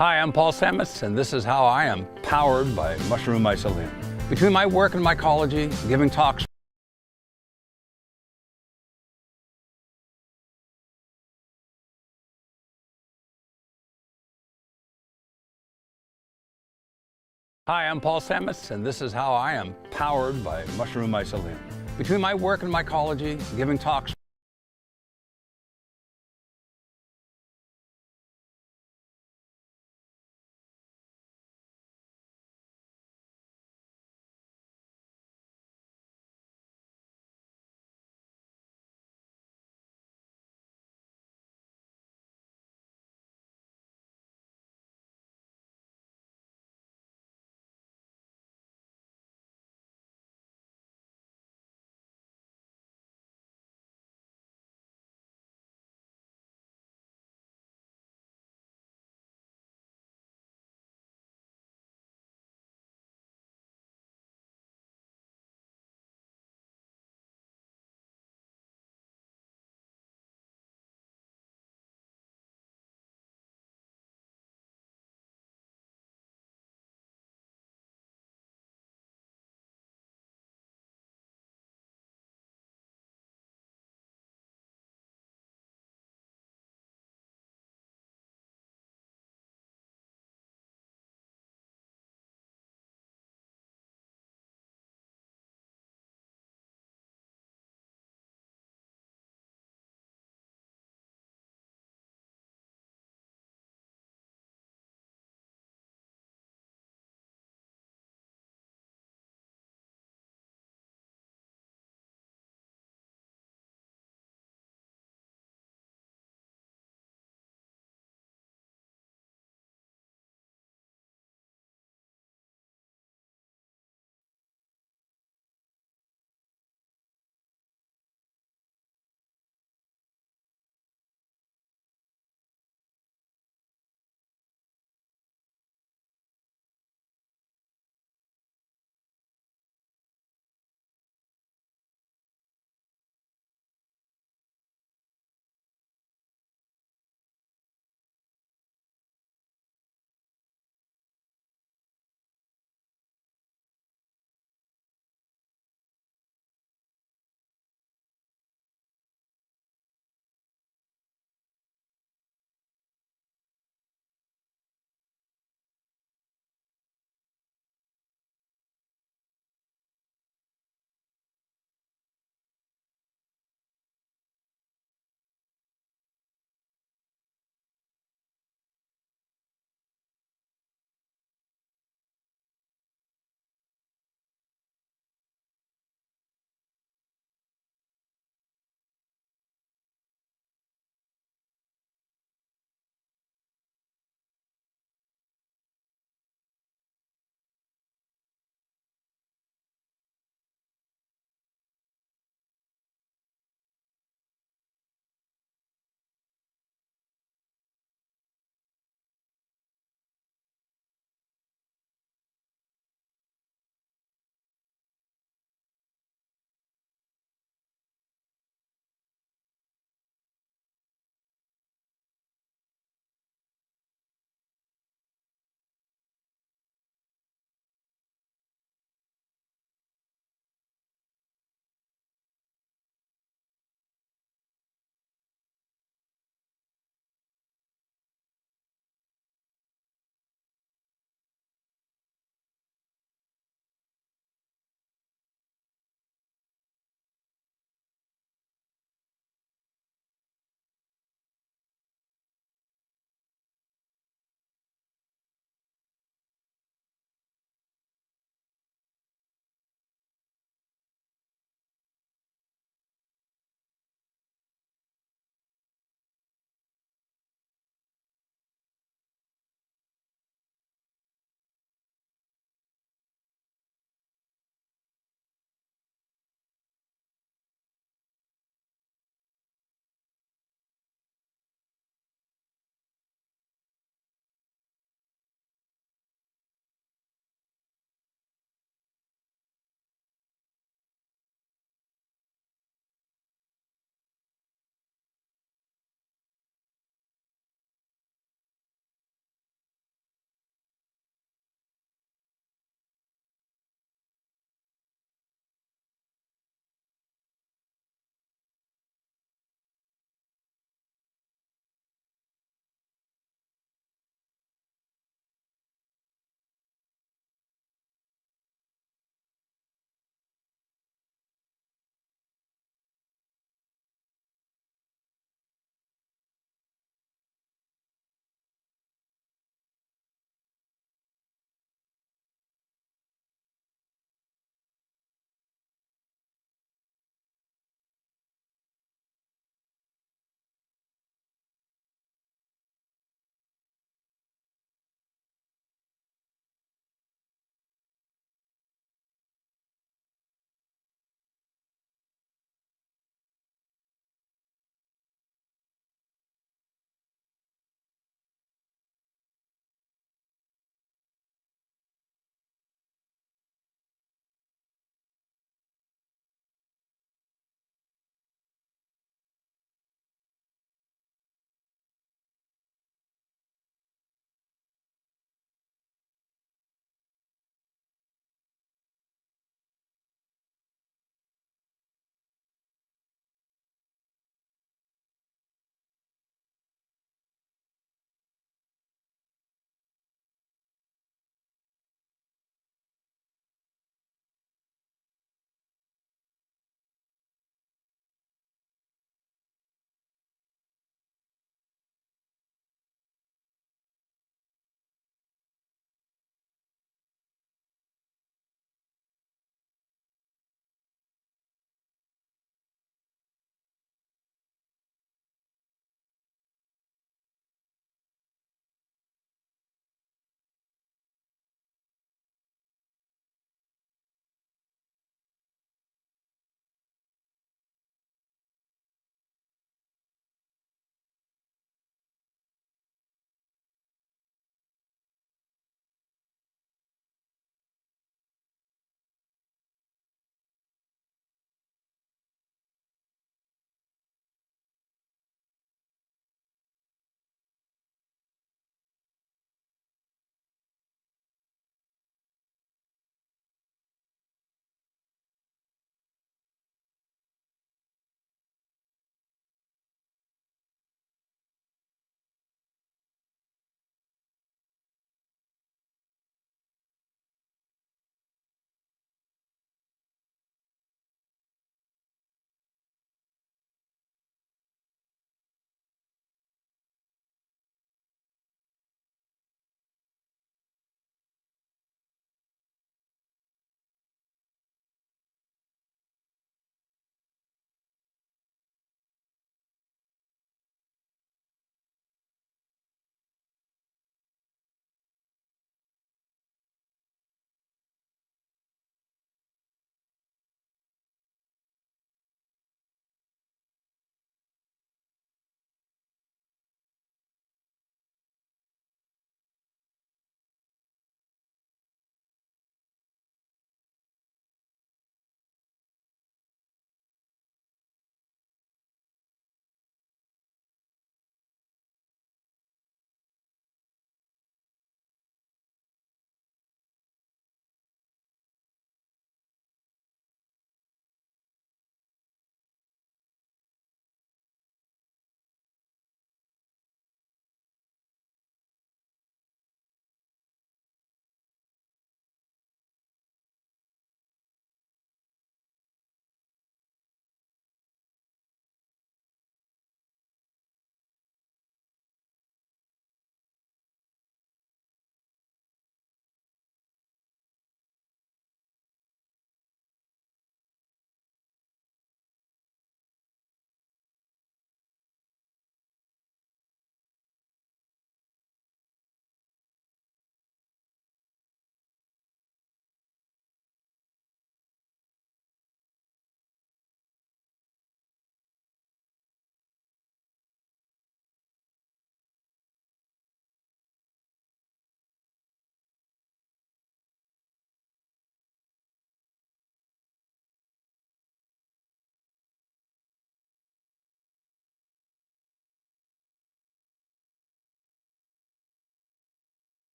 Hi, I'm Paul Samus, and this is how I am powered by mushroom mycelium. Between my work in mycology, giving talks, Hi, I'm Paul Samus, and this is how I am powered by mushroom mycelium. Between my work in mycology, giving talks,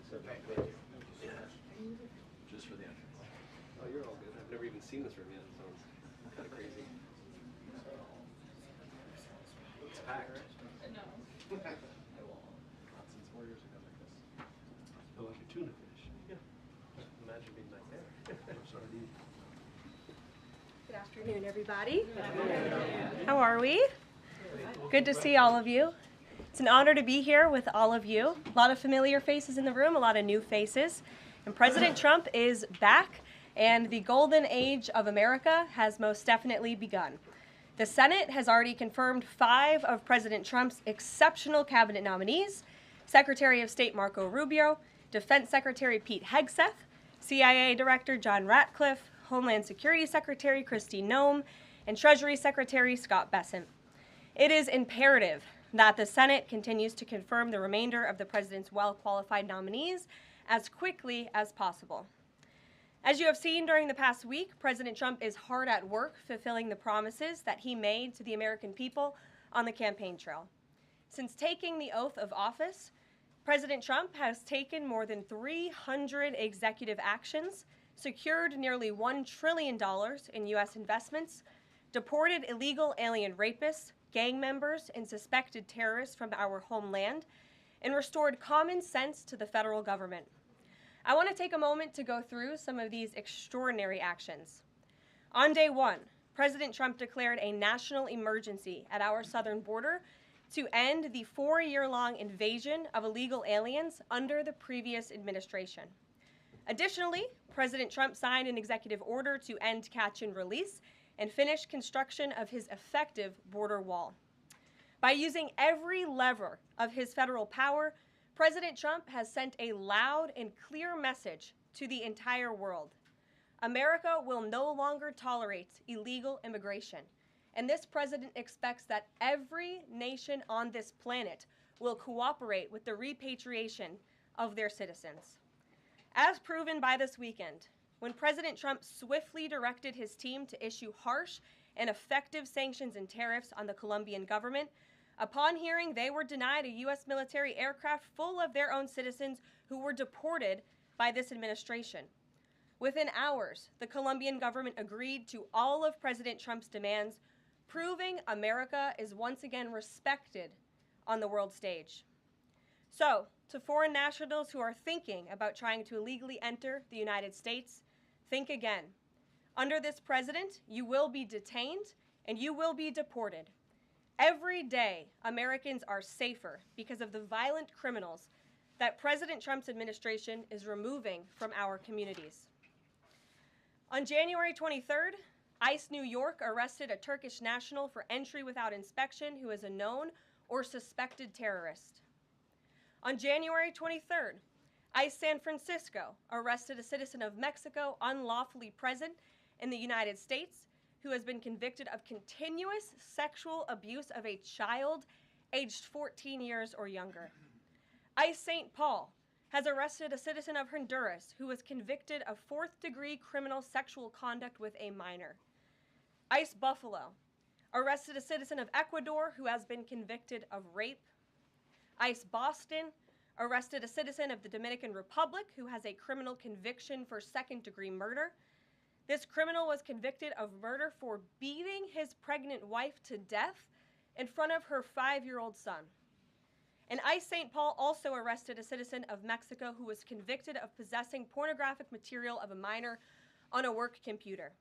Just for the entrance. Oh, you're all good. I've never even seen this room yet. It sounds kind of crazy. It's packed. No. Not since 4 years ago like this. Feel like a tuna fish. Yeah. Imagine being back there. Sardine. Good afternoon, everybody. How are we? Good to see all of you. It's an honor to be here with all of you. A lot of familiar faces in the room, a lot of new faces. And President Trump is back, and the golden age of America has most definitely begun. The Senate has already confirmed 5 of President Trump's exceptional cabinet nominees: Secretary of State Marco Rubio, Defense Secretary Pete Hegseth, CIA Director John Ratcliffe, Homeland Security Secretary Kristi Noem, and Treasury Secretary Scott Bessent. It is imperative that the Senate continues to confirm the remainder of the president's well-qualified nominees as quickly as possible. As you have seen during the past week, President Trump is hard at work fulfilling the promises that he made to the American people on the campaign trail. Since taking the oath of office, President Trump has taken more than 300 executive actions, secured nearly $1 trillion in U.S. investments, deported illegal alien rapists, gang members, and suspected terrorists from our homeland, and restored common sense to the federal government. I want to take a moment to go through some of these extraordinary actions. On day 1, President Trump declared a national emergency at our southern border to end the 4-year-long invasion of illegal aliens under the previous administration. Additionally, President Trump signed an executive order to end catch and release and finish construction of his effective border wall. By using every lever of his federal power, President Trump has sent a loud and clear message to the entire world. America will no longer tolerate illegal immigration, and this president expects that every nation on this planet will cooperate with the repatriation of their citizens. As proven by this weekend, when President Trump swiftly directed his team to issue harsh and effective sanctions and tariffs on the Colombian government, upon hearing they were denied a U.S. military aircraft full of their own citizens who were deported by this administration. Within hours, the Colombian government agreed to all of President Trump's demands, proving America is once again respected on the world stage. So, to foreign nationals who are thinking about trying to illegally enter the United States, think again. Under this president, you will be detained and you will be deported. Every day, Americans are safer because of the violent criminals that President Trump's administration is removing from our communities. On January 23rd, ICE New York arrested a Turkish national for entry without inspection who is a known or suspected terrorist. On January 23rd, ICE San Francisco arrested a citizen of Mexico unlawfully present in the United States who has been convicted of continuous sexual abuse of a child aged 14 years or younger. ICE St. Paul has arrested a citizen of Honduras who was convicted of 4th-degree criminal sexual conduct with a minor. ICE Buffalo arrested a citizen of Ecuador who has been convicted of rape. ICE Boston arrested a citizen of the Dominican Republic who has a criminal conviction for 2nd-degree murder. This criminal was convicted of murder for beating his pregnant wife to death in front of her 5-year-old son. And ICE St. Paul also arrested a citizen of Mexico who was convicted of possessing pornographic material of a minor on a work computer.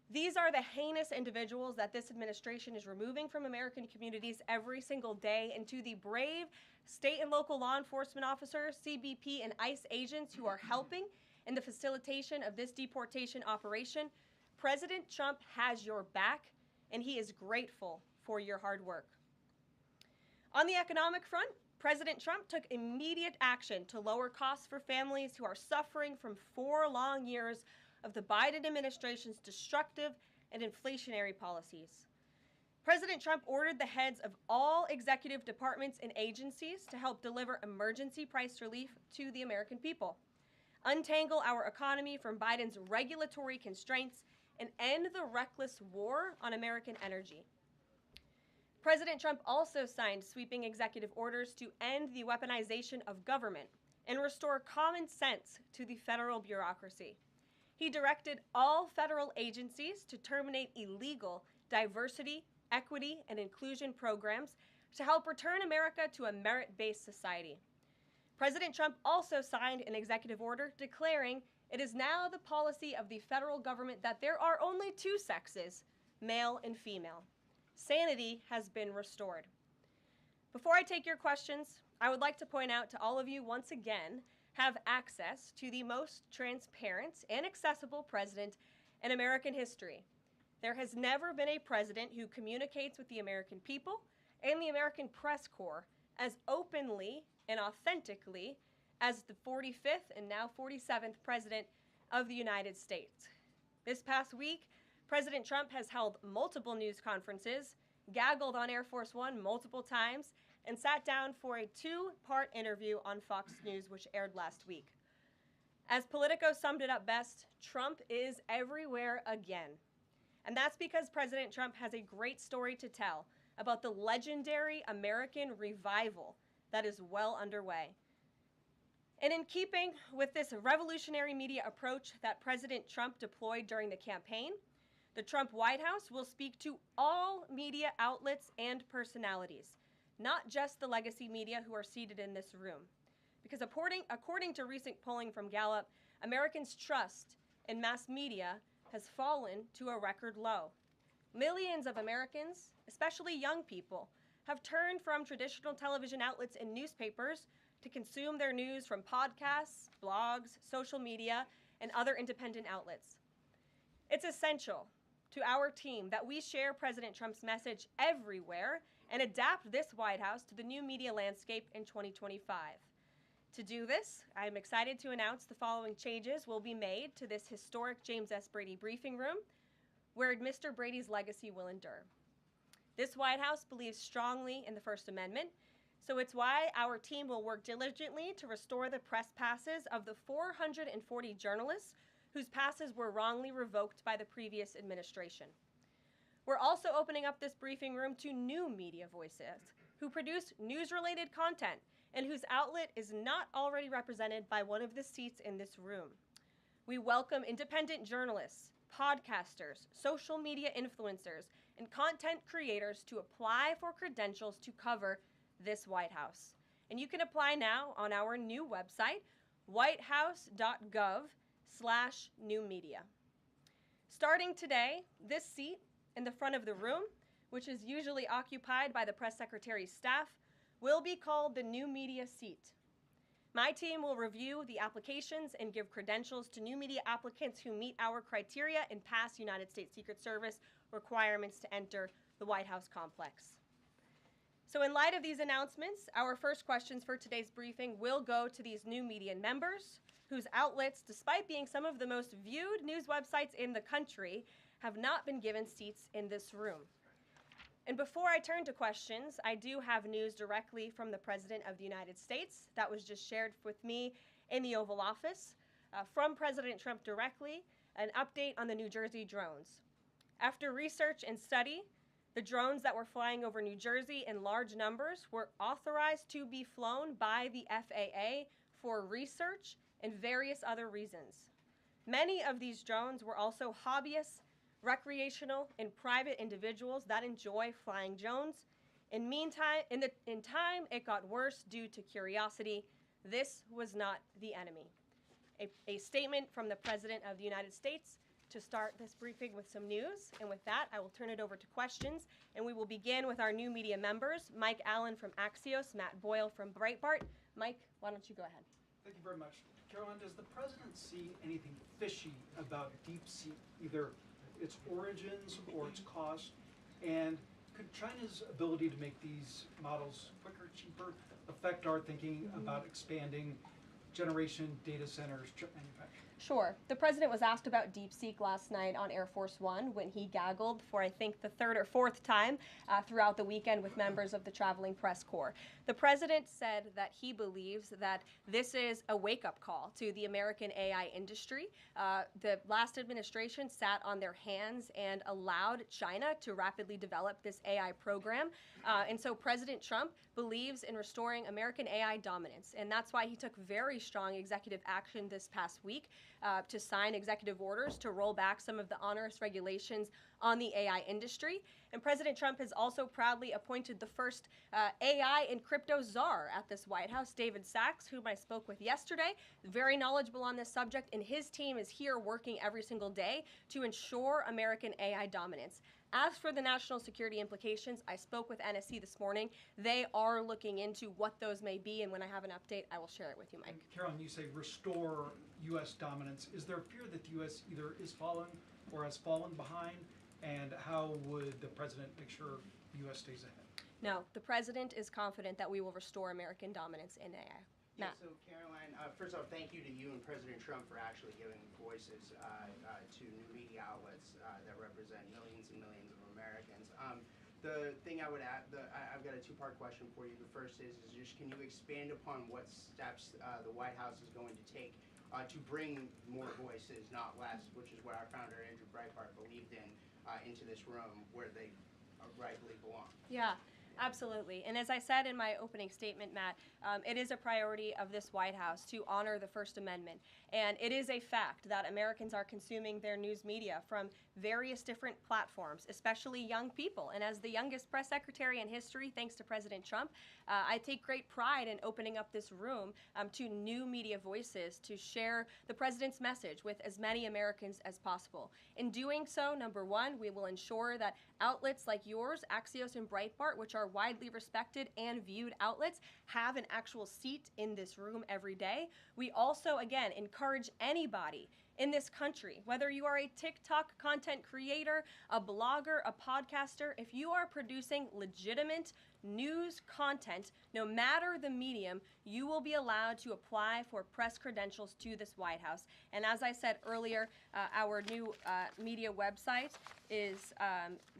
These are the heinous individuals that this administration is removing from American communities every single day, and to the brave state and local law enforcement officers, CBP, and ICE agents who are helping in the facilitation of this deportation operation, President Trump has your back, and he is grateful for your hard work. On the economic front, President Trump took immediate action to lower costs for families who are suffering from 4 long years of the Biden administration's destructive and inflationary policies. President Trump ordered the heads of all executive departments and agencies to help deliver emergency price relief to the American people, untangle our economy from Biden's regulatory constraints, and end the reckless war on American energy. President Trump also signed sweeping executive orders to end the weaponization of government and restore common sense to the federal bureaucracy. He directed all federal agencies to terminate illegal diversity, equity, and inclusion programs to help return America to a merit-based society. President Trump also signed an executive order declaring it is now the policy of the federal government that there are only two sexes, male and female. Sanity has been restored. Before I take your questions, I would like to point out to all of you once again have access to the most transparent and accessible president in American history. There has never been a president who communicates with the American people and the American press corps as openly and authentically as the 45th and now 47th President of the United States. This past week, President Trump has held multiple news conferences, gaggled on Air Force One multiple times, and sat down for a two-part interview on Fox News, which aired last week. As Politico summed it up best, Trump is everywhere again. And that's because President Trump has a great story to tell about the legendary American revival that is well underway. And in keeping with this revolutionary media approach that President Trump deployed during the campaign, the Trump White House will speak to all media outlets and personalities, not just the legacy media who are seated in this room. Because according to recent polling from Gallup, Americans' trust in mass media has fallen to a record low. Millions of Americans, especially young people, have turned from traditional television outlets and newspapers to consume their news from podcasts, blogs, social media, and other independent outlets. It's essential to our team that we share President Trump's message everywhere and adapt this White House to the new media landscape in 2025. To do this, I am excited to announce the following changes will be made to this historic James S. Brady briefing room, where Mr. Brady's legacy will endure. This White House believes strongly in the First Amendment, so it's why our team will work diligently to restore the press passes of the 440 journalists whose passes were wrongly revoked by the previous administration. We're also opening up this briefing room to new media voices who produce news-related content and whose outlet is not already represented by one of the seats in this room. We welcome independent journalists, podcasters, social media influencers, and content creators to apply for credentials to cover this White House. And you can apply now on our new website, whitehouse.gov/newmedia. Starting today, this seat in the front of the room, which is usually occupied by the press secretary's staff, will be called the new media seat. My team will review the applications and give credentials to new media applicants who meet our criteria and pass United States Secret Service requirements to enter the White House complex. So in light of these announcements, our first questions for today's briefing will go to these new media members whose outlets, despite being some of the most viewed news websites in the country, have not been given seats in this room. And before I turn to questions, I do have news directly from the President of the United States that was just shared with me in the Oval Office from President Trump directly, an update on the New Jersey drones. After research and study, the drones that were flying over New Jersey in large numbers were authorized to be flown by the FAA for research and various other reasons. Many of these drones were also hobbyists, recreational, and private individuals that enjoy flying drones. In time, it got worse due to curiosity. This was not the enemy. A statement from the President of the United States to start this briefing with some news. And with that, I will turn it over to questions. And we will begin with our new media members, Mike Allen from Axios, Matt Boyle from Breitbart. Mike, why don't you go ahead? Thank you very much. Karoline, does the President see anything fishy about DeepSeek, either its origins or its cost? And could China's ability to make these models quicker, cheaper, affect our thinking about expanding generation data centers, chip manufacturing? Sure. The president was asked about DeepSeek last night on Air Force One when he gaggled for, I think, the third or fourth time throughout the weekend with members of the traveling press corps. The president said that he believes that this is a wake-up call to the American AI industry. The last administration sat on their hands and allowed China to rapidly develop this AI program. And so President Trump believes in restoring American AI dominance. And that's why he took very strong executive action this past week to sign executive orders to roll back some of the onerous regulations on the AI industry. And President Trump has also proudly appointed the first AI and crypto czar at this White House, David Sachs, whom I spoke with yesterday, very knowledgeable on this subject, and his team is here working every single day to ensure American AI dominance. As for the national security implications, I spoke with NSC this morning. They are looking into what those may be, and when I have an update, I will share it with you, Mike. And Caroline, you say restore U.S. dominance. Is there a fear that the U.S. either is falling or has fallen behind? And how would the president make sure the U.S. stays ahead? No, the president is confident that we will restore American dominance in AI. Yeah, Matt. so Caroline, first off, thank you to you and President Trump for actually giving voices to new media outlets that represent millions and millions of Americans. The thing I would add, I've got a two-part question for you. The first is just can you expand upon what steps the White House is going to take to bring more voices, not less, which is what our founder Andrew Breitbart believed in, into this room where they rightfully belong? Yeah. Absolutely. And as I said in my opening statement, Matt, it is a priority of this White House to honor the First Amendment. And it is a fact that Americans are consuming their news media from various different platforms, especially young people. And as the youngest press secretary in history, thanks to President Trump, I take great pride in opening up this room to new media voices to share the president's message with as many Americans as possible. In doing so, number one, we will ensure that outlets like yours, Axios and Breitbart, which are widely respected and viewed outlets, have an actual seat in this room every day. We also, again, encourage anybody in this country, whether you are a TikTok content creator, a blogger, a podcaster, if you are producing legitimate news content, no matter the medium, you will be allowed to apply for press credentials to this White House. And as I said earlier, our new media website is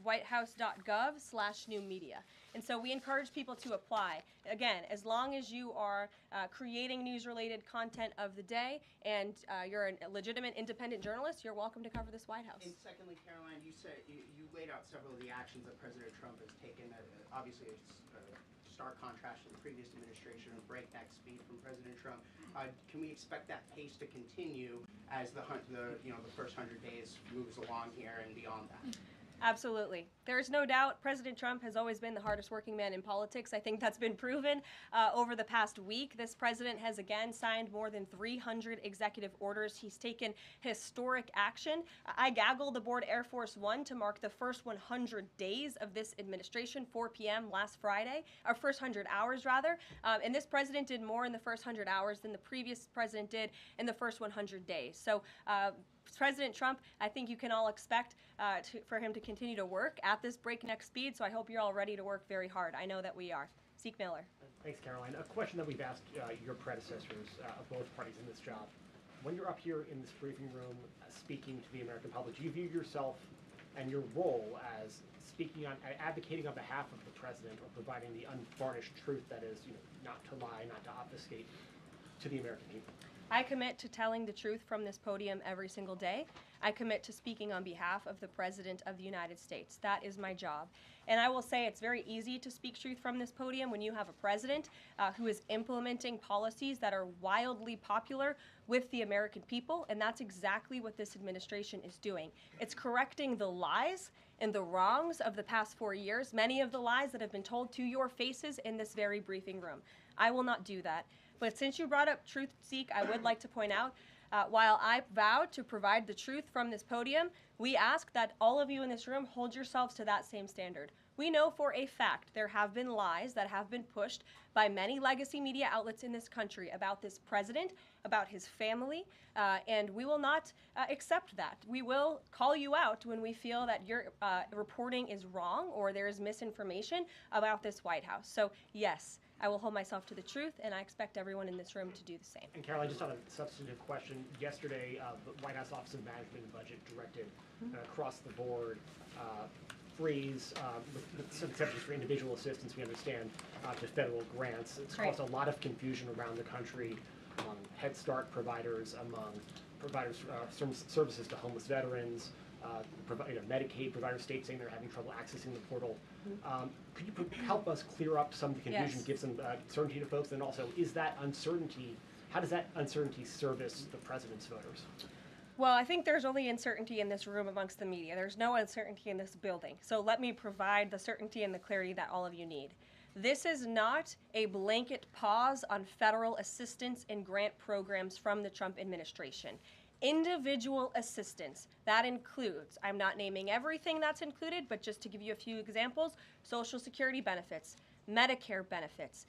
whitehouse.gov/new media. And so we encourage people to apply. Again, as long as you are creating news-related content of the day and you're a legitimate independent journalist, you're welcome to cover this White House. And secondly, Caroline, you said you laid out several of the actions that President Trump has taken. Obviously, it's a stark contrast to the previous administration and breakneck speed from President Trump. Can we expect that pace to continue as the first 100 days moves along here and beyond that? Absolutely. There's no doubt President Trump has always been the hardest working man in politics. I think that's been proven over the past week. This president has again signed more than 300 executive orders. He's taken historic action. I gaggled aboard Air Force One to mark the first 100 days of this administration, 4 p.m. last Friday, or first 100 hours rather. And this president did more in the first 100 hours than the previous president did in the first 100 days. So President Trump, I think you can all expect for him to continue to work at this breakneck speed, so I hope you're all ready to work very hard. I know that we are. Zeke Miller. Thanks, Caroline. A question that we've asked your predecessors of both parties in this job. When you're up here in this briefing room speaking to the American public, do you view yourself and your role as advocating on behalf of the president or providing the unvarnished truth that is, not to lie, not to obfuscate to the American people? I commit to telling the truth from this podium every single day. I commit to speaking on behalf of the President of the United States. That is my job. And I will say it's very easy to speak truth from this podium when you have a president who is implementing policies that are wildly popular with the American people, and that's exactly what this administration is doing. It's correcting the lies and the wrongs of the past 4 years, many of the lies that have been told to your faces in this very briefing room. I will not do that. But since you brought up truth, Zeke, I would like to point out, while I vowed to provide the truth from this podium, we ask that all of you in this room hold yourselves to that same standard. We know for a fact there have been lies that have been pushed by many legacy media outlets in this country about this president, about his family, and we will not accept that. We will call you out when we feel that your reporting is wrong or there is misinformation about this White House. So yes, I will hold myself to the truth, and I expect everyone in this room to do the same. And Caroline, just on a substantive question, yesterday the White House Office of Management and Budget directed across the board freeze, with some exceptions for individual assistance, we understand, to federal grants. It's caused a lot of confusion around the country among Head Start providers, among providers services to homeless veterans, Medicaid providers, states saying they're having trouble accessing the portal. Could you help us clear up some of the confusion, give some certainty to folks, and also is that uncertainty, how does that uncertainty service the president's voters? Well, I think there's only uncertainty in this room amongst the media. There's no uncertainty in this building. So let me provide the certainty and the clarity that all of you need. This is not a blanket pause on federal assistance and grant programs from the Trump administration. Individual assistance, that includes, I'm not naming everything that's included, but just to give you a few examples, Social Security benefits, Medicare benefits,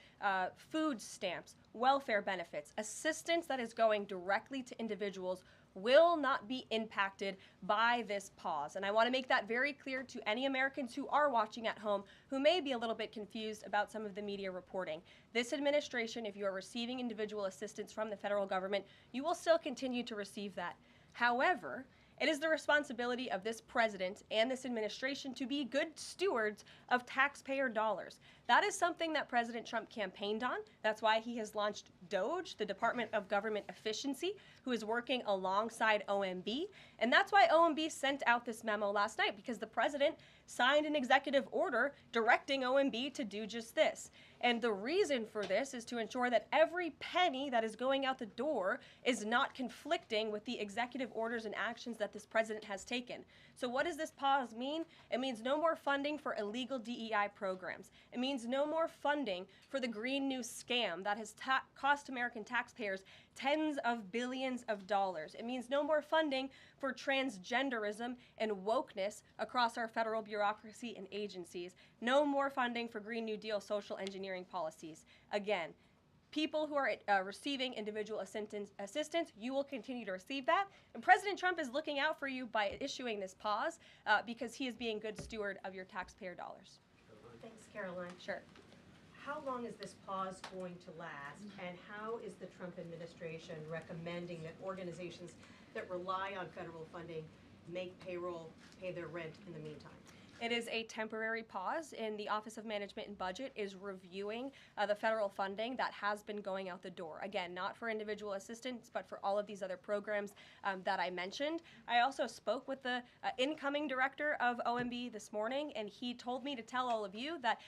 food stamps, welfare benefits, assistance that is going directly to individuals will not be impacted by this pause. And I want to make that very clear to any Americans who are watching at home who may be a little bit confused about some of the media reporting. This administration, if you are receiving individual assistance from the federal government, you will still continue to receive that. However, it is the responsibility of this president and this administration to be good stewards of taxpayer dollars. That is something that President Trump campaigned on. That's why he has launched DOGE, the Department of Government Efficiency, who is working alongside OMB. And that's why OMB sent out this memo last night, because the president signed an executive order directing OMB to do just this. And the reason for this is to ensure that every penny that is going out the door is not conflicting with the executive orders and actions that this president has taken. So what does this pause mean? It means no more funding for illegal DEI programs. It means no more funding for the Green New scam that has cost American taxpayers tens of billions of dollars. It means no more funding for transgenderism and wokeness across our federal bureaucracy and agencies. No more funding for Green New Deal social engineering policies. Again, people who are receiving individual assistance, you will continue to receive that. And President Trump is looking out for you by issuing this pause because he is being good steward of your taxpayer dollars. Thanks, Caroline. Sure. How long is this pause going to last, and how is the Trump administration recommending that organizations that rely on federal funding make payroll, pay their rent in the meantime? It is a temporary pause, and the Office of Management and Budget is reviewing the federal funding that has been going out the door. Again, not for individual assistance, but for all of these other programs that I mentioned. I also spoke with the incoming director of OMB this morning, and he told me to tell all of you that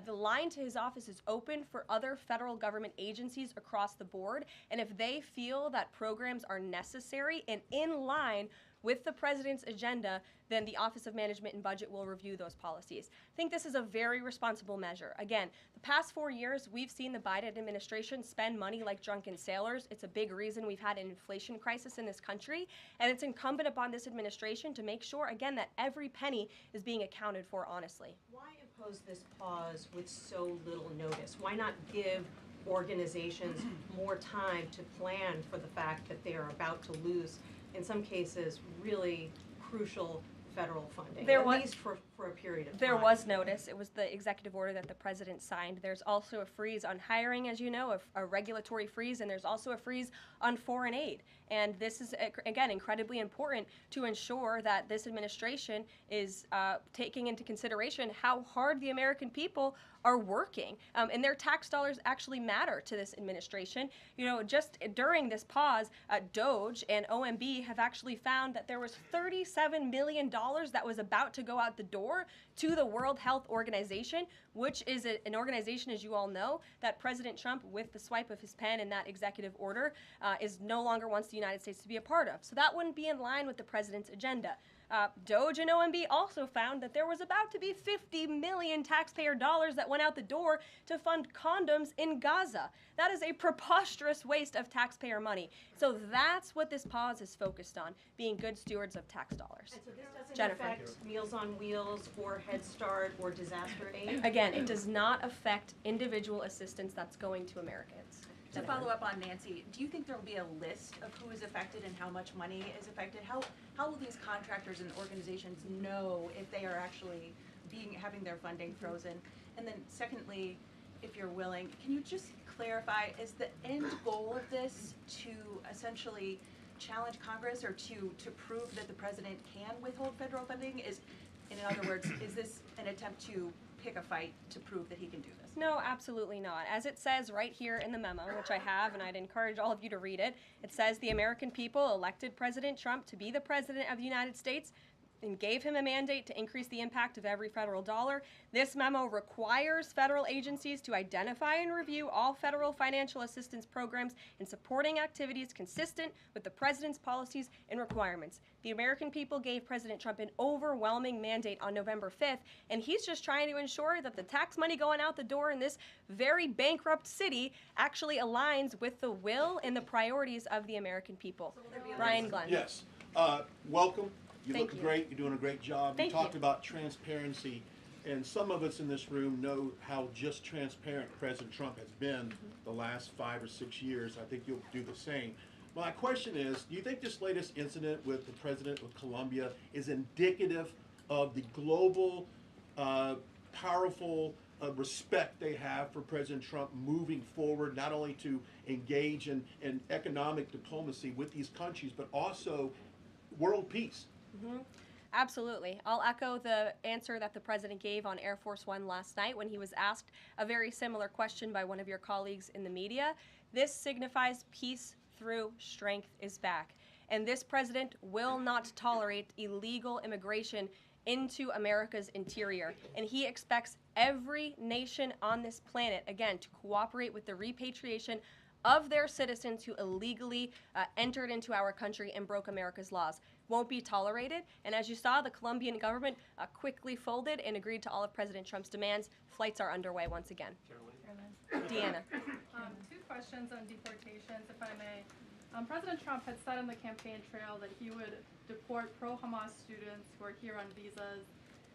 the line to his office is open for other federal government agencies across the board, and if they feel that programs are necessary and in line with the president's agenda, then the Office of Management and Budget will review those policies. I think this is a very responsible measure. Again, the past 4 years, we've seen the Biden administration spend money like drunken sailors. It's a big reason we've had an inflation crisis in this country, and it's incumbent upon this administration to make sure, again, that every penny is being accounted for honestly. Why impose this pause with so little notice? Why not give organizations more time to plan for the fact that they are about to lose, in some cases, really crucial federal funding, at least for a period of time? There was notice. It was the executive order that the president signed. There's also a freeze on hiring, as you know, a regulatory freeze, and there's also a freeze on foreign aid. And this is, again, incredibly important to ensure that this administration is taking into consideration how hard the American people are working. And their tax dollars actually matter to this administration. You know, just during this pause, DOGE and OMB have actually found that there was $37 million that was about to go out the door to the World Health Organization, which is an organization, as you all know, that President Trump, with the swipe of his pen in that executive order, is no longer wants the United States to be a part of. So that wouldn't be in line with the president's agenda. DOGE and OMB also found that there was about to be 50 million taxpayer dollars that went out the door to fund condoms in Gaza. That is a preposterous waste of taxpayer money. So that's what this pause is focused on, being good stewards of tax dollars. And so this doesn't Jennifer. affect Meals on Wheels or Head Start or disaster aid? Again, it does not affect individual assistance that's going to Americans. To follow up on Nancy, do you think there will be a list of who is affected and how much money is affected? How will these contractors and organizations know if they are actually having their funding frozen? And then secondly, if you're willing, can you just clarify, is the end goal of this to essentially challenge Congress or to prove that the president can withhold federal funding? In other words, is this an attempt to pick a fight to prove that he can do this? No, absolutely not. As it says right here in the memo, which I have, and I'd encourage all of you to read it, it says the American people elected President Trump to be the President of the United States and gave him a mandate to increase the impact of every federal dollar. This memo requires federal agencies to identify and review all federal financial assistance programs and supporting activities consistent with the president's policies and requirements. The American people gave President Trump an overwhelming mandate on November 5th, and he's just trying to ensure that the tax money going out the door in this very bankrupt city actually aligns with the will and the priorities of the American people. Ryan Glenn. Yes. Welcome. You Thank look you. great. You're doing a great job. Thank you talked you. about transparency, and some of us in this room know how just transparent President Trump has been the last 5 or 6 years. I think you'll do the same. My question is, do you think this latest incident with the president of Colombia is indicative of the global, powerful respect they have for President Trump moving forward, not only to engage in economic diplomacy with these countries, but also world peace? Mm-hmm. Absolutely. I'll echo the answer that the president gave on Air Force One last night when he was asked a very similar question by one of your colleagues in the media. This signifies peace through strength is back. And this president will not tolerate illegal immigration into America's interior. And he expects every nation on this planet, again, to cooperate with the repatriation of their citizens who illegally entered into our country and broke America's laws. Won't be tolerated. And as you saw, the Colombian government quickly folded and agreed to all of President Trump's demands. Flights are underway once again. Deanna. Two questions on deportations, if I may. President Trump had said on the campaign trail that he would deport pro-Hamas students who are here on visas.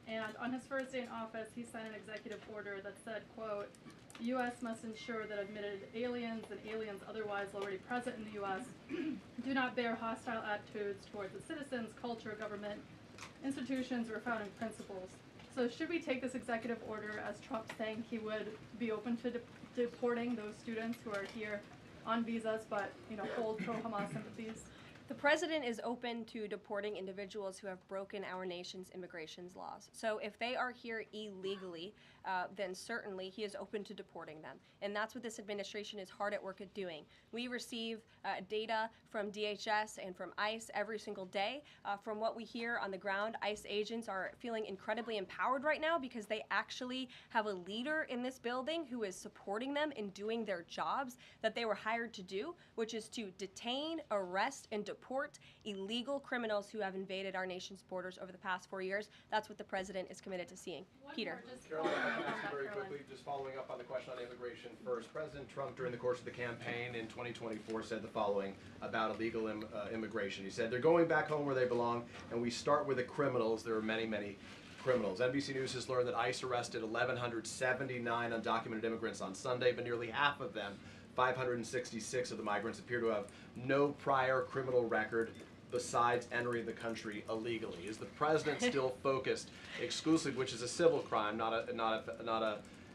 And on his first day in office, he signed an executive order that said, quote, the U.S. must ensure that admitted aliens and aliens otherwise already present in the U.S. do not bear hostile attitudes towards its citizens, culture, government, institutions, or founding principles. So should we take this executive order as Trump saying he would be open to deporting those students who are here on visas but, hold pro-Hamas sympathies? The president is open to deporting individuals who have broken our nation's immigration laws. So if they are here illegally, then certainly he is open to deporting them. And that's what this administration is hard at work at doing. We receive data from DHS and from ICE every single day. From what we hear on the ground, ICE agents are feeling incredibly empowered right now because they actually have a leader in this building who is supporting them in doing their jobs that they were hired to do, which is to detain, arrest, and deport illegal criminals who have invaded our nation's borders over the past 4 years. That's what the president is committed to seeing. Peter. Caroline, very quickly, just following up on the question on immigration first. President Trump, during the course of the campaign in 2024, said the following about illegal immigration. He said, they're going back home where they belong, and we start with the criminals. There are many, many criminals. NBC News has learned that ICE arrested 1,179 undocumented immigrants on Sunday, but nearly half of them, 566 of the migrants, appear to have no prior criminal record besides entering the country illegally. Is the president still focused exclusively, which is a civil crime,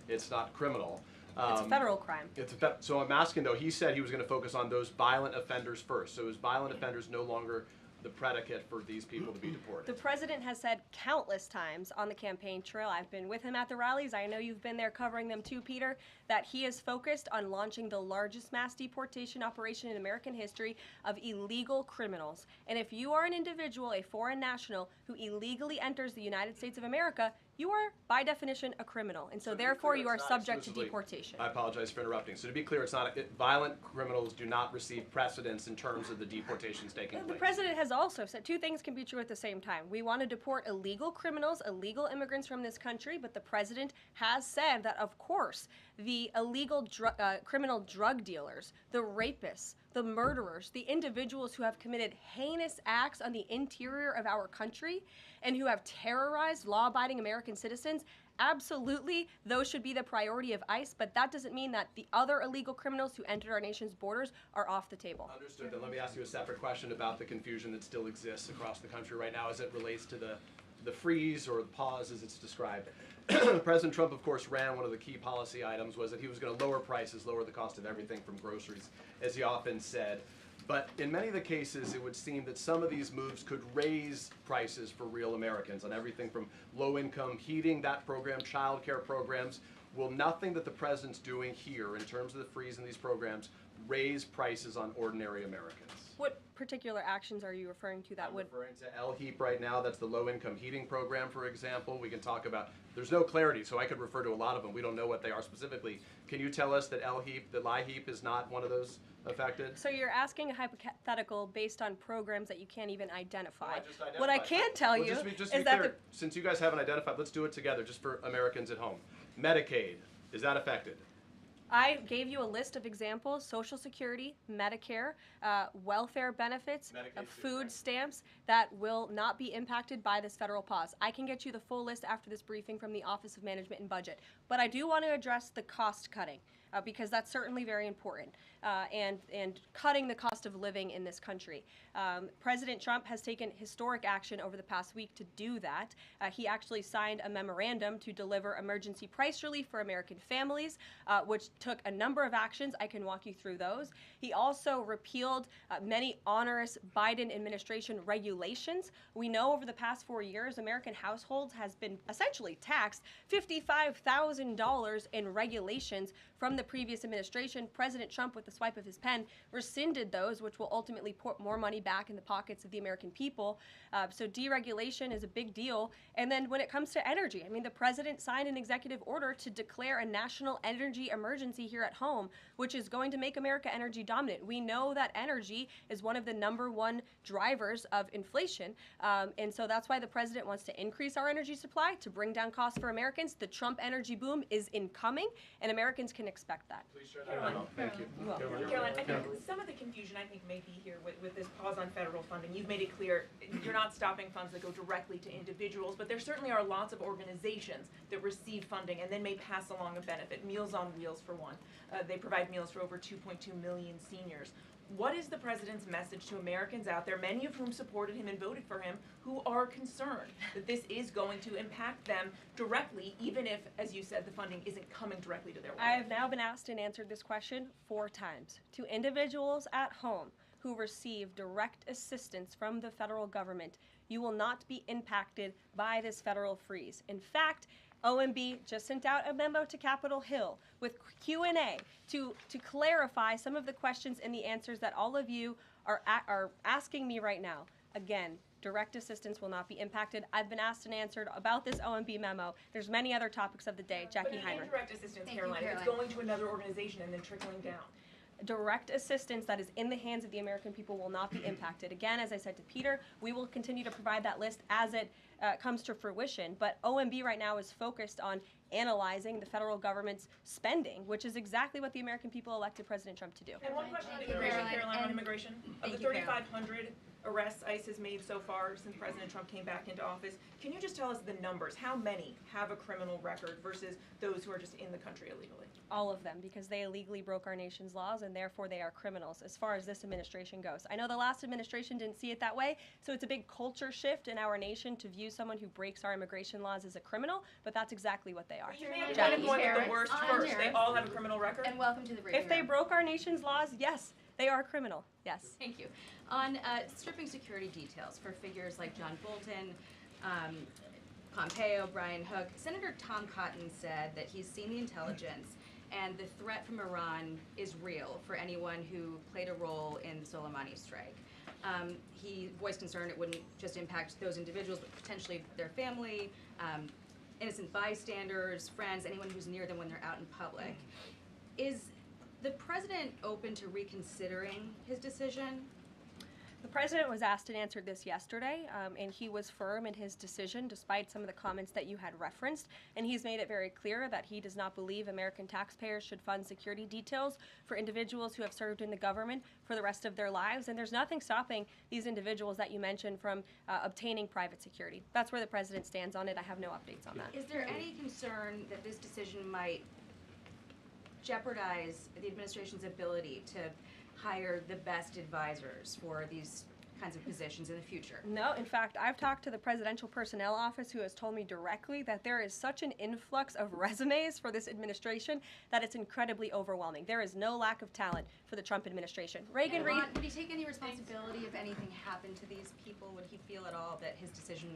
it's not criminal? It's a federal crime. So I'm asking though, he said he was going to focus on those violent offenders first. So is violent offenders no longer the predicate for these people to be deported? The president has said countless times on the campaign trail, I've been with him at the rallies, I know you've been there covering them too, Peter, that he is focused on launching the largest mass deportation operation in American history of illegal criminals. And if you are an individual, a foreign national, who illegally enters the United States of America, you are, by definition, a criminal. And so therefore, you are subject to deportation. I apologize for interrupting. So to be clear, it's not violent criminals do not receive precedence in terms of the deportations taking place. The president has also said two things can be true at the same time. We want to deport illegal criminals, illegal immigrants from this country, but the president has said that, of course, the illegal criminal drug dealers, the rapists, the murderers, the individuals who have committed heinous acts on the interior of our country and who have terrorized law-abiding American citizens, absolutely, those should be the priority of ICE, but that doesn't mean that the other illegal criminals who entered our nation's borders are off the table. Understood. Then let me ask you a separate question about the confusion that still exists across the country right now as it relates to the the freeze or the pause as it's described. President Trump, of course, ran one of the key policy items was that he was going to lower prices, lower the cost of everything from groceries, as he often said. But in many of the cases, it would seem that some of these moves could raise prices for real Americans on everything from low-income heating, that program, child care programs. Will nothing that the president's doing here in terms of the freeze in these programs raise prices on ordinary Americans? What particular actions are you referring to that I'm would? referring to LHEAP right now. That's the low-income heating program, for example. We can talk about, there's no clarity, so I could refer to a lot of them. We don't know what they are specifically. Can you tell us that LHEAP is not one of those affected? So you're asking a hypothetical based on programs that you can't even identify. No, I just identified. What I can tell you just to is be that clear, since you guys haven't identified, let's do it together just for Americans at home. Medicaid, is that affected? I gave you a list of examples: Social Security, Medicare, welfare benefits, food stamps that will not be impacted by this federal pause. I can get you the full list after this briefing from the Office of Management and Budget. But I do want to address the cost cutting because that's certainly very important and cutting the cost of living in this country. President Trump has taken historic action over the past week to do that. He actually signed a memorandum to deliver emergency price relief for American families, which took a number of actions. I can walk you through those. He also repealed many onerous Biden administration regulations. We know over the past 4 years, American households has been essentially taxed $55,000 in regulations from the previous administration. President Trump, with the swipe of his pen, rescinded those, which will ultimately put more money back in the pockets of the American people. So deregulation is a big deal. And then when it comes to energy, I mean, the president signed an executive order to declare a national energy emergency here at home, which is going to make America energy dominant. We know that energy is one of the #1 drivers of inflation. And so that's why the president wants to increase our energy supply to bring down costs for Americans. The Trump energy boom is incoming, and Americans can expect that. Please share that out. Thank you. Karoline, I think some of the confusion I think may be here with this pause on federal funding. You've made it clear you're not stopping funds that go directly to individuals, but there certainly are lots of organizations that receive funding and then may pass along a benefit. Meals on Wheels, for one. They provide meals for over 2.2 million seniors. What is the president's message to Americans out there, many of whom supported him and voted for him, who are concerned that this is going to impact them directly, even if, as you said, the funding isn't coming directly to their wallet? I have now been asked and answered this question 4 times. To individuals at home who receive direct assistance from the federal government, you will not be impacted by this federal freeze. In fact, OMB just sent out a memo to Capitol Hill with Q&A to clarify some of the questions and the answers that all of you are asking me right now. Again, direct assistance will not be impacted. I've been asked and answered about this OMB memo. There's many other topics of the day. Jackie But Heinrich. indirect assistance, Karoline, if it's going to another organization and then trickling down. Direct assistance that is in the hands of the American people will not be impacted. Again, as I said to Peter, we will continue to provide that list as it comes to fruition. But OMB right now is focused on analyzing the federal government's spending, which is exactly what the American people elected President Trump to do. And one question on immigration, Karoline, on immigration. Of the 3,500 arrests ICE has made so far since President Trump came back into office, can you just tell us the numbers? How many have a criminal record versus those who are just in the country illegally? All of them, because they illegally broke our nation's laws and therefore they are criminals as far as this administration goes. I know the last administration didn't see it that way, so it's a big culture shift in our nation to view someone who breaks our immigration laws as a criminal, but that's exactly what they are. You made a point with the worst first. They all have a criminal record? And welcome to the briefing If they room. broke our nation's laws, yes, they are criminal, yes. Thank you. On stripping security details for figures like John Bolton, Pompeo, Brian Hook, Senator Tom Cotton said that he's seen the intelligence and the threat from Iran is real for anyone who played a role in the Soleimani strike. He voiced concern it wouldn't just impact those individuals, but potentially their family, innocent bystanders, friends, anyone who's near them when they're out in public. Is the president open to reconsidering his decision? The president was asked and answered this yesterday, and he was firm in his decision despite some of the comments that you had referenced, and he's made it very clear that he does not believe American taxpayers should fund security details for individuals who have served in the government for the rest of their lives, and there's nothing stopping these individuals that you mentioned from obtaining private security. That's where the president stands on it. I have no updates on that. Is there any concern that this decision might jeopardize the administration's ability to hire the best advisors for these kinds of positions in the future. No, in fact, I've talked to the Presidential Personnel Office, who has told me directly that there is such an influx of resumes for this administration that it's incredibly overwhelming. There is no lack of talent for the Trump administration. Reagan And Reed. Ron, would he take any responsibility if anything happened to these people? Would he feel at all that his decision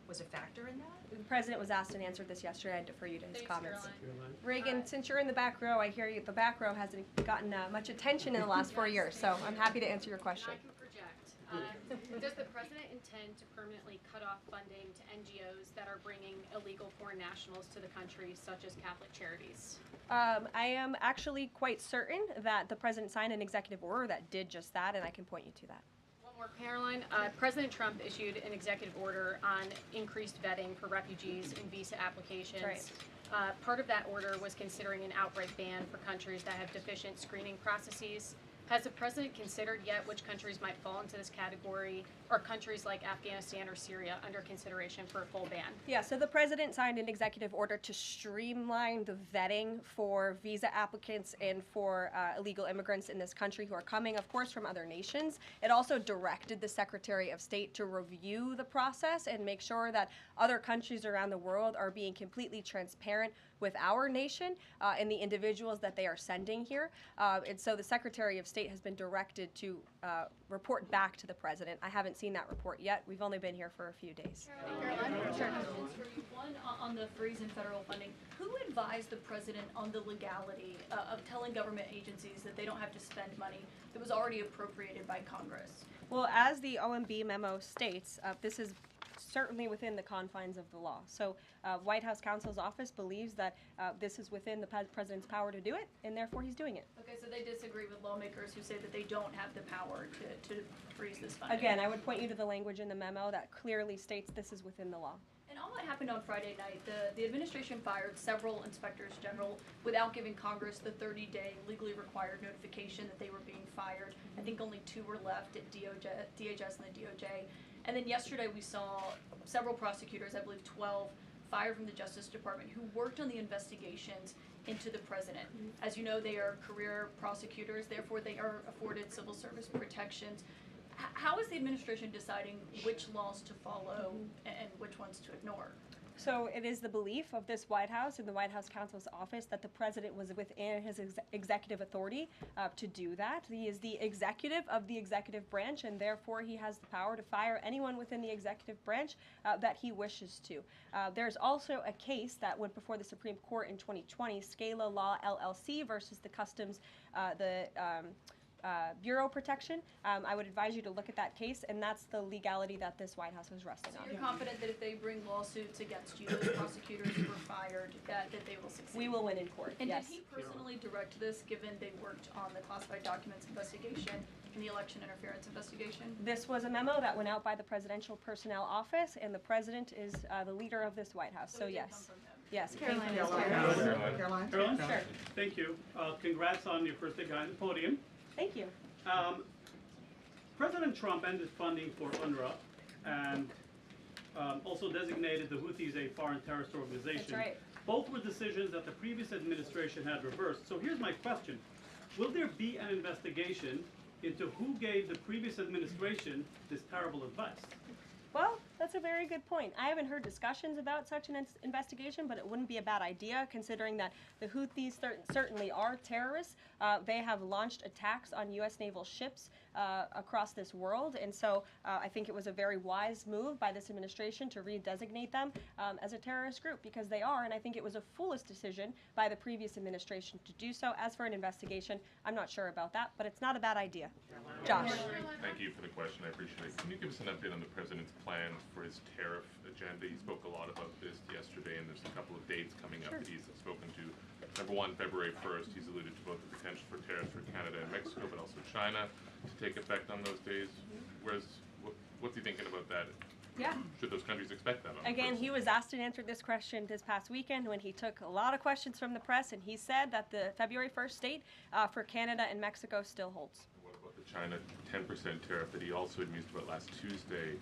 was a factor in that? The president was asked and answered this yesterday. I defer you to his comments. Caroline. Reagan, since you're in the back row, I hear you. The back row hasn't gotten much attention in the last 4 years, so I'm happy to answer your question. I can project. Does the president intend to permanently cut off funding to NGOs that are bringing illegal foreign nationals to the country, such as Catholic Charities? I am actually quite certain that the president signed an executive order that did just that, and I can point you to that. One more, Caroline. President Trump issued an executive order on increased vetting for refugees in visa applications. Right. Part of that order was considering an outright ban for countries that have deficient screening processes. Has the president considered yet which countries might fall into this category, or countries like Afghanistan or Syria under consideration for a full ban? Yeah, so the president signed an executive order to streamline the vetting for visa applicants and for illegal immigrants in this country who are coming, of course, from other nations. It also directed the Secretary of State to review the process and make sure that other countries around the world are being completely transparent with our nation and the individuals that they are sending here. And so the Secretary of State has been directed to report back to the president. I haven't seen that report yet. We've only been here for a few days. Caroline, sure. One on the freeze in federal funding. Who advised the president on the legality of telling government agencies that they don't have to spend money that was already appropriated by Congress? Well, as the OMB memo states, this is certainly within the confines of the law. So White House counsel's office believes that this is within the president's power to do it, and therefore he's doing it. Okay, so they disagree with lawmakers who say that they don't have the power to freeze this funding. Again, I would point you to the language in the memo that clearly states this is within the law. And all that happened on Friday night. The administration fired several inspectors general without giving Congress the 30-day legally required notification that they were being fired. I think only 2 were left at DHS and the DOJ. And then yesterday we saw several prosecutors, I believe 12, fired from the Justice Department who worked on the investigations into the president. As you know, they are career prosecutors, therefore they are afforded civil service protections. How is the administration deciding which laws to follow and which ones to ignore? So it is the belief of this White House and the White House counsel's office that the president was within his executive authority to do that. He is the executive of the executive branch, and therefore he has the power to fire anyone within the executive branch that he wishes to. There's also a case that went before the Supreme Court in 2020, Scala Law LLC versus the Customs, Bureau Protection. I would advise you to look at that case, and that's the legality that this White House was resting on. So you're confident that if they bring lawsuits against you, those prosecutors who were fired, that they will succeed? We will win in court, And yes. did he personally direct this, given they worked on the classified documents investigation and the election interference investigation? This was a memo that went out by the Presidential Personnel Office, and the president is the leader of this White House, so yes. Yes. Caroline? Sure. Thank you. Congrats on your first day behind the podium. Thank you. President Trump ended funding for UNRWA and also designated the Houthis a foreign terrorist organization. That's right. Both were decisions that the previous administration had reversed. So here's my question. Will there be an investigation into who gave the previous administration this terrible advice? Well, that's a very good point. I haven't heard discussions about such an investigation, but it wouldn't be a bad idea considering that the Houthis certainly are terrorists. They have launched attacks on U.S. naval ships across this world, and so I think it was a very wise move by this administration to redesignate them as a terrorist group, because they are, and I think it was a foolish decision by the previous administration to do so. As for an investigation, I'm not sure about that, but it's not a bad idea. Josh. Thank you for the question. I appreciate it. Can you give us an update on the president's plans for his tariff agenda? He spoke a lot about this yesterday, and there's a couple of dates coming up that he's spoken to. Number one, February 1st, he's alluded to both the potential for tariffs for Canada and Mexico, but also China to take effect on those days. What's he thinking about that? Yeah. Should those countries expect that? Again, he was asked and answered this question this past weekend when he took a lot of questions from the press, and he said that the February 1st date for Canada and Mexico still holds. What about the China 10% tariff that he also had mused about last Tuesday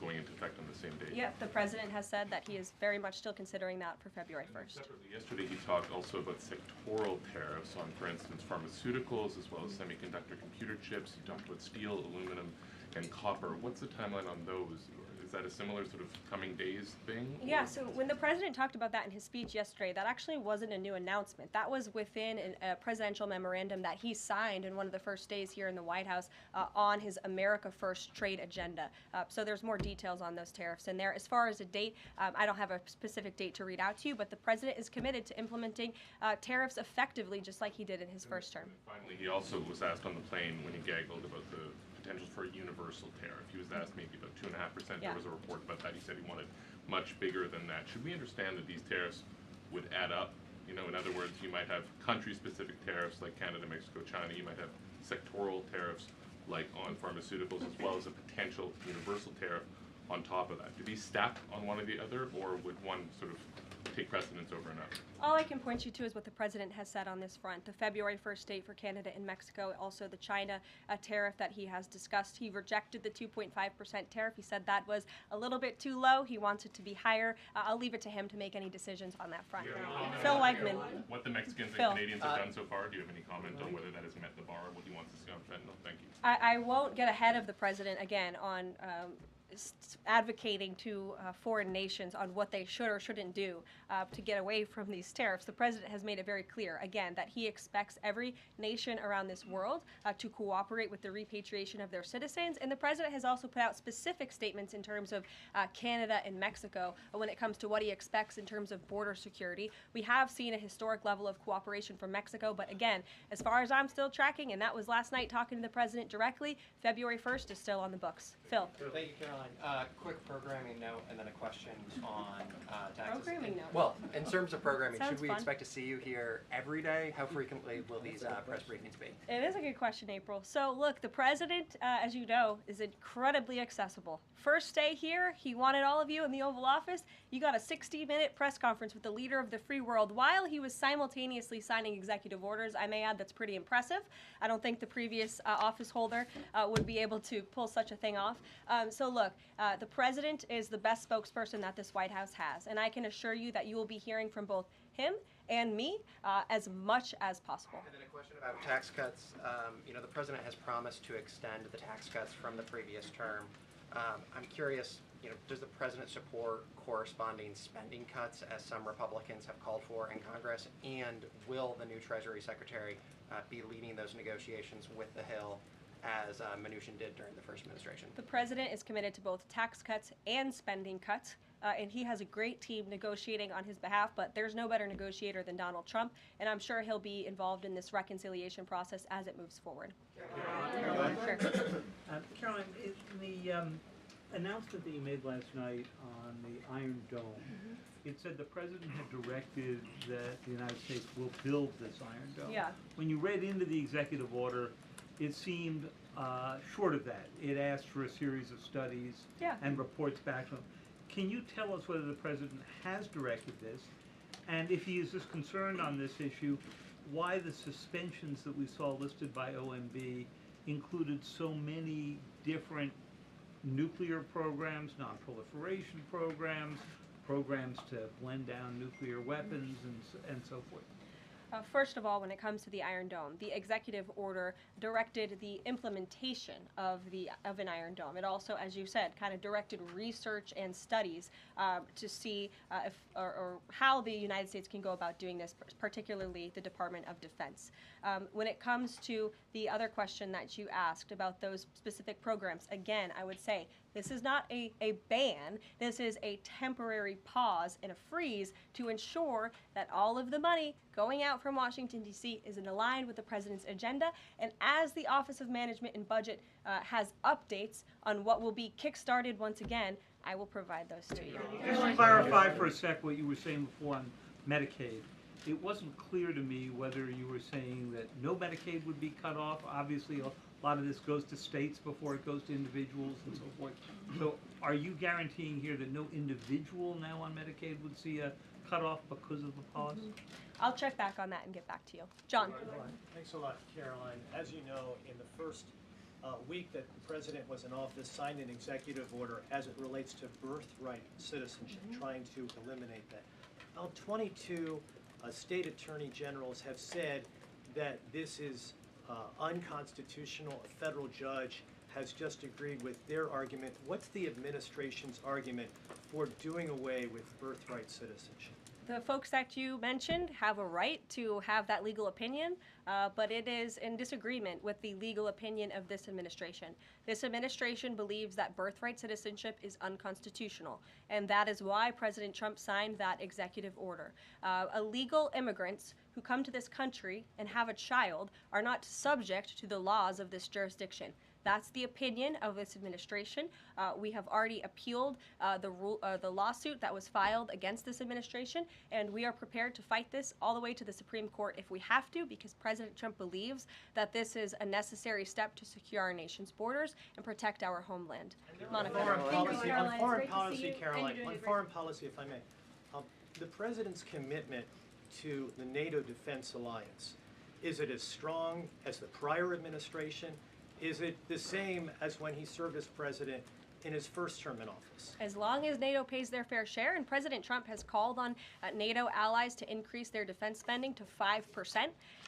going into effect on the same day. Yeah, the president has said that he is very much still considering that for February 1st. Separately, yesterday he talked also about sectoral tariffs on, for instance, pharmaceuticals as well as semiconductor computer chips. He talked about steel, aluminum, and copper. What's the timeline on those? Is that a similar sort of coming days thing? Yeah, so when the president talked about that in his speech yesterday, that actually wasn't a new announcement. That was within a presidential memorandum that he signed in one of the first days here in the White House on his America First trade agenda. So there's more details on those tariffs in there. As far as a date, I don't have a specific date to read out to you, but the president is committed to implementing tariffs effectively, just like he did in his first term. And finally, he also was asked on the plane when he gaggled about the potential for a universal tariff. He was asked maybe about 2.5%. There was a report about that. He said he wanted much bigger than that. Should we understand that these tariffs would add up? You know, in other words, you might have country-specific tariffs like Canada, Mexico, China. You might have sectoral tariffs like on pharmaceuticals, as well as a potential universal tariff on top of that. Do these stack on one or the other, or would one sort of take precedence over another? All I can point you to is what the president has said on this front. The February 1st date for Canada and Mexico, also the China tariff that he has discussed. He rejected the 2.5% tariff. He said that was a little bit too low. He wants it to be higher. I'll leave it to him to make any decisions on that front. Phil Wegman. What the Mexicans Phil. and Canadians have done so far, do you have any comment on whether that has met the bar, what he wants to see on fentanyl? Thank you. I won't get ahead of the president again on advocating to foreign nations on what they should or shouldn't do to get away from these tariffs. The president has made it very clear, again, that he expects every nation around this world to cooperate with the repatriation of their citizens. And the president has also put out specific statements in terms of Canada and Mexico when it comes to what he expects in terms of border security. We have seen a historic level of cooperation from Mexico, but again, as far as I'm still tracking, and that was last night talking to the president directly, February 1st is still on the books. Phil. Thank you, Caroline. Quick programming note and then a question on taxes. Programming note. Well, in terms of programming, Sounds should we fun. expect to see you here every day? How frequently will these press briefings be? It is a good question, April. So look, the president, as you know, is incredibly accessible. First day here, he wanted all of you in the Oval Office. You got a 60-minute press conference with the leader of the free world while he was simultaneously signing executive orders. I may add that's pretty impressive. I don't think the previous office holder would be able to pull such a thing off. So look, the president is the best spokesperson that this White House has, and I can assure you that you will be hearing from both him and me as much as possible. And then a question about tax cuts. You know, the president has promised to extend the tax cuts from the previous term. I'm curious, you know, does the president support corresponding spending cuts as some Republicans have called for in Congress? And will the new Treasury Secretary be leading those negotiations with the Hill as Mnuchin did during the first administration? The president is committed to both tax cuts and spending cuts, and he has a great team negotiating on his behalf, but there's no better negotiator than Donald Trump, and I'm sure he'll be involved in this reconciliation process as it moves forward. Sure. Caroline, in the announcement that you made last night on the Iron Dome, it said the president had directed that the United States will build this Iron Dome. Yeah. When you read into the executive order, it seemed short of that. It asked for a series of studies and reports back to him. Can you tell us whether the president has directed this? And if he is as concerned on this issue, why the suspensions that we saw listed by OMB included so many different nuclear programs, non-proliferation programs, programs to blend down nuclear weapons, and so forth? First of all, when it comes to the Iron Dome, the executive order directed the implementation of an Iron Dome. It also, as you said, kind of directed research and studies to see if or how the United States can go about doing this, particularly the Department of Defense. When it comes to the other question that you asked about those specific programs, again, I would say this is not a ban. This is a temporary pause and a freeze to ensure that all of the money going out from Washington, D.C. is aligned with the president's agenda. And as the Office of Management and Budget has updates on what will be kickstarted once again, I will provide those to you. Just to clarify for a sec what you were saying before on Medicaid. It wasn't clear to me whether you were saying that no Medicaid would be cut off. Obviously, a lot of this goes to states before it goes to individuals and so forth. So are you guaranteeing here that no individual now on Medicaid would see a cutoff because of the pause? I'll check back on that and get back to you. John. Thanks a lot, Caroline. As you know, in the first week that the president was in office, signed an executive order as it relates to birthright citizenship, trying to eliminate that. Now, 22 state attorney generals have said that this is unconstitutional. A federal judge has just agreed with their argument. What's the administration's argument for doing away with birthright citizenship? The folks that you mentioned have a right to have that legal opinion, but it is in disagreement with the legal opinion of this administration. This administration believes that birthright citizenship is unconstitutional, and that is why President Trump signed that executive order. Illegal immigrants who come to this country and have a child are not subject to the laws of this jurisdiction. That's the opinion of this administration. We have already appealed the lawsuit that was filed against this administration, and we are prepared to fight this all the way to the Supreme Court if we have to, because President Trump believes that this is a necessary step to secure our nation's borders and protect our homeland. Monica. On foreign policy, Caroline, on foreign policy, if I may, the president's commitment to the NATO Defense Alliance, is it as strong as the prior administration? Is it the same as when he served as president in his first term in office? As long as NATO pays their fair share, and President Trump has called on NATO allies to increase their defense spending to 5%.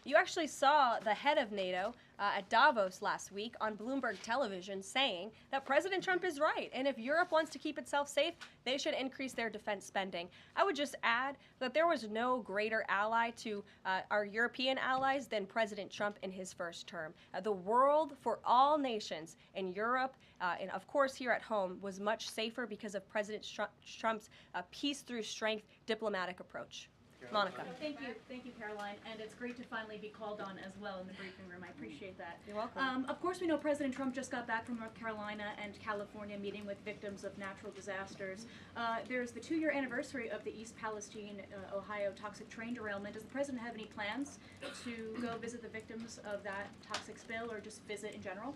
You actually saw the head of NATO at Davos last week on Bloomberg television saying that President Trump is right, and if Europe wants to keep itself safe, they should increase their defense spending. I would just add that there was no greater ally to our European allies than President Trump in his first term. The world for all nations in Europe and of course here at home was much safer because of President Trump's peace through strength diplomatic approach. Monica. Thank you, Caroline, and it's great to finally be called on as well in the briefing room. I appreciate that. You're welcome. Of course, we know President Trump just got back from North Carolina and California meeting with victims of natural disasters. There's the 2-year anniversary of the East Palestine, Ohio toxic train derailment. Does the president have any plans to go visit the victims of that toxic spill or just visit in general?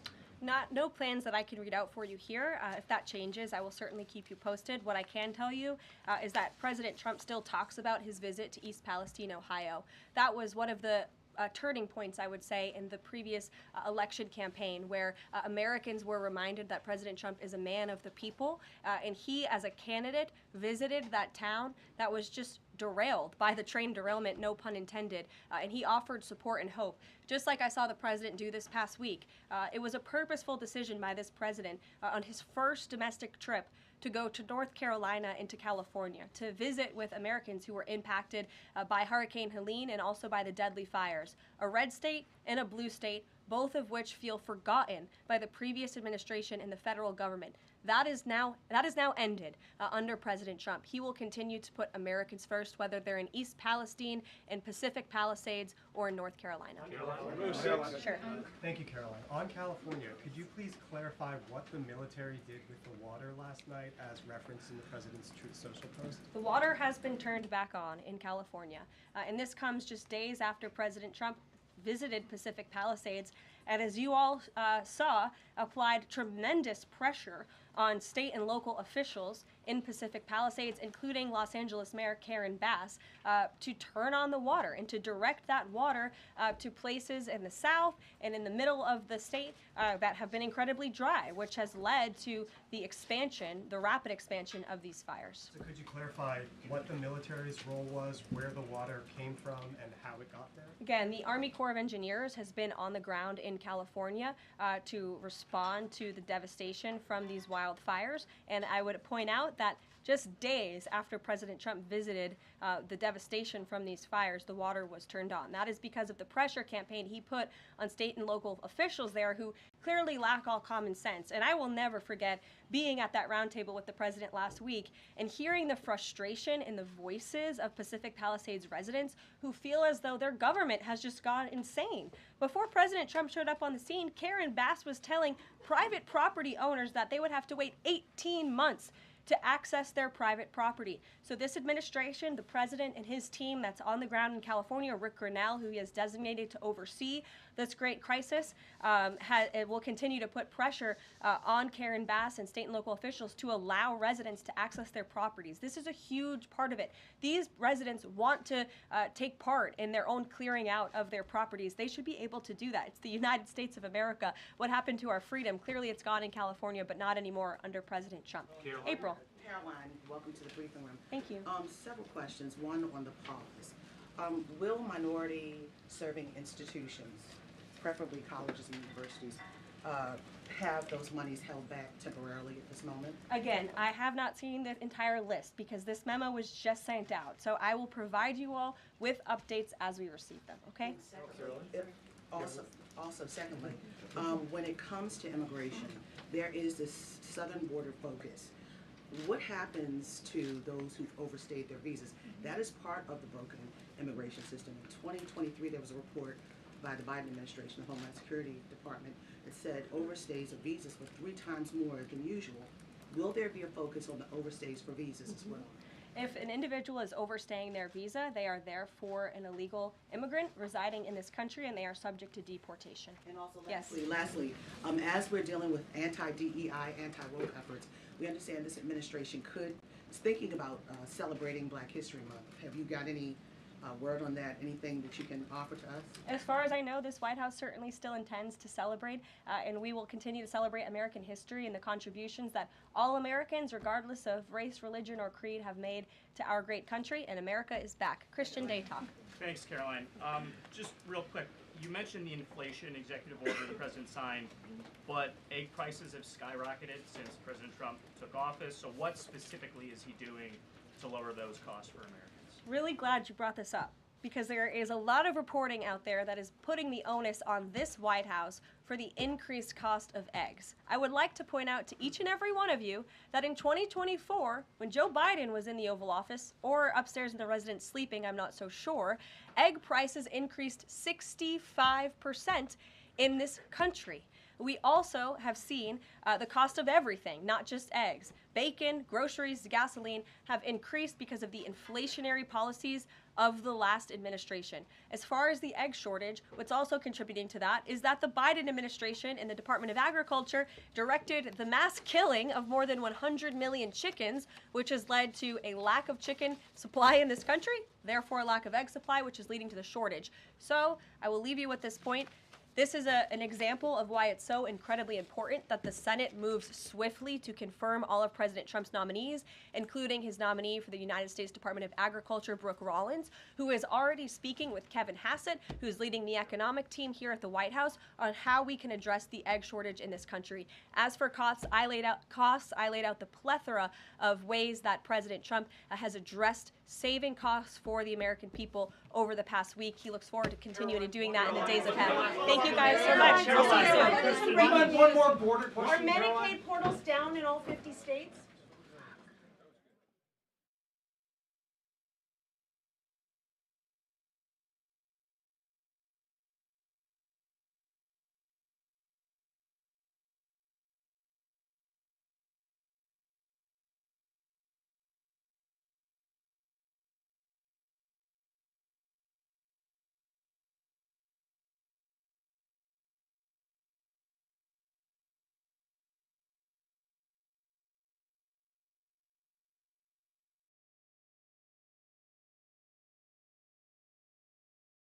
No plans that I can read out for you here. If that changes, I will certainly keep you posted. What I can tell you is that President Trump still talks about his visit to East Palestine, Ohio. That was one of the turning points, I would say, in the previous election campaign, where Americans were reminded that President Trump is a man of the people, and he, as a candidate, visited that town that was just derailed by the train derailment, no pun intended, and he offered support and hope. Just like I saw the president do this past week, it was a purposeful decision by this president on his first domestic trip to go to North Carolina and to California to visit with Americans who were impacted by Hurricane Helene and also by the deadly fires. A red state and a blue state, both of which feel forgotten by the previous administration and the federal government. That is now ended under President Trump. He will continue to put Americans first, whether they're in East Palestine, in Pacific Palisades, or in North Carolina. Sure. Thank you, Caroline. On California, could you please clarify what the military did with the water last night as referenced in the president's Truth Social post? The water has been turned back on in California, and this comes just days after President Trump visited Pacific Palisades, and as you all saw, applied tremendous pressure on state and local officials in Pacific Palisades, including Los Angeles Mayor Karen Bass, to turn on the water and to direct that water to places in the south and in the middle of the state that have been incredibly dry, which has led to the expansion, the rapid expansion of these fires. So could you clarify what the military's role was, where the water came from, and how it got there? Again, the Army Corps of Engineers has been on the ground in California to respond to the devastation from these wildfires, and I would point out that just days after President Trump visited the devastation from these fires, the water was turned on. That is because of the pressure campaign he put on state and local officials there who clearly lack all common sense. And I will never forget being at that roundtable with the president last week and hearing the frustration in the voices of Pacific Palisades residents who feel as though their government has just gone insane. Before President Trump showed up on the scene, Karen Bass was telling private property owners that they would have to wait 18 months to access their private property. So this administration, the president and his team that's on the ground in California, Rick Grinnell, who he has designated to oversee this great crisis, it will continue to put pressure on Karen Bass and state and local officials to allow residents to access their properties. This is a huge part of it. These residents want to take part in their own clearing out of their properties. They should be able to do that. It's the United States of America. What happened to our freedom? Clearly it's gone in California, but not anymore under President Trump. April. Caroline, welcome to the briefing room. Thank you. Several questions. One on the pause. Will minority-serving institutions, preferably colleges and universities, have those monies held back temporarily at this moment? Again, I have not seen the entire list because this memo was just sent out. So I will provide you all with updates as we receive them, okay? Also, secondly, when it comes to immigration, there is this southern border focus. What happens to those who've overstayed their visas? That is part of the broken immigration system. In 2023, there was a report by the Biden administration, the Homeland Security Department, that said overstays of visas were 3 times more than usual. Will there be a focus on the overstays for visas as well? If an individual is overstaying their visa, they are therefore an illegal immigrant residing in this country, and they are subject to deportation. And also, yes. lastly, as we're dealing with anti-DEI, anti-woke efforts, we understand this administration is thinking about celebrating Black History Month. Have you got any word on that? Anything that you can offer to us? As far as I know, this White House certainly still intends to celebrate, and we will continue to celebrate American history and the contributions that all Americans, regardless of race, religion, or creed, have made to our great country, and America is back. Christian Day Talk. Thanks, Caroline. Just real quick, you mentioned the inflation executive order the president signed, but egg prices have skyrocketed since President Trump took office. So what specifically is he doing to lower those costs for Americans? Really glad you brought this up, because there is a lot of reporting out there that is putting the onus on this White House for the increased cost of eggs. I would like to point out to each and every one of you that in 2024, when Joe Biden was in the Oval Office, or upstairs in the residence sleeping, I'm not so sure, egg prices increased 65% in this country. We also have seen the cost of everything, not just eggs. Bacon, groceries, gasoline have increased because of the inflationary policies of the last administration. As far as the egg shortage, what's also contributing to that is that the Biden administration and the Department of Agriculture directed the mass killing of more than 100 million chickens, which has led to a lack of chicken supply in this country, therefore a lack of egg supply, which is leading to the shortage. So I will leave you with this point. This is an example of why it's so incredibly important that the Senate moves swiftly to confirm all of President Trump's nominees, including his nominee for the United States Department of Agriculture, Brooke Rollins, who is already speaking with Kevin Hassett, who's leading the economic team here at the White House, on how we can address the egg shortage in this country. As for costs, I laid out the plethora of ways that President Trump has addressed saving costs for the American people over the past week. He looks forward to continuing to doing that in the days ahead. Thank you guys so much. We'll see you soon. Are Medicaid portals down in all 50 states?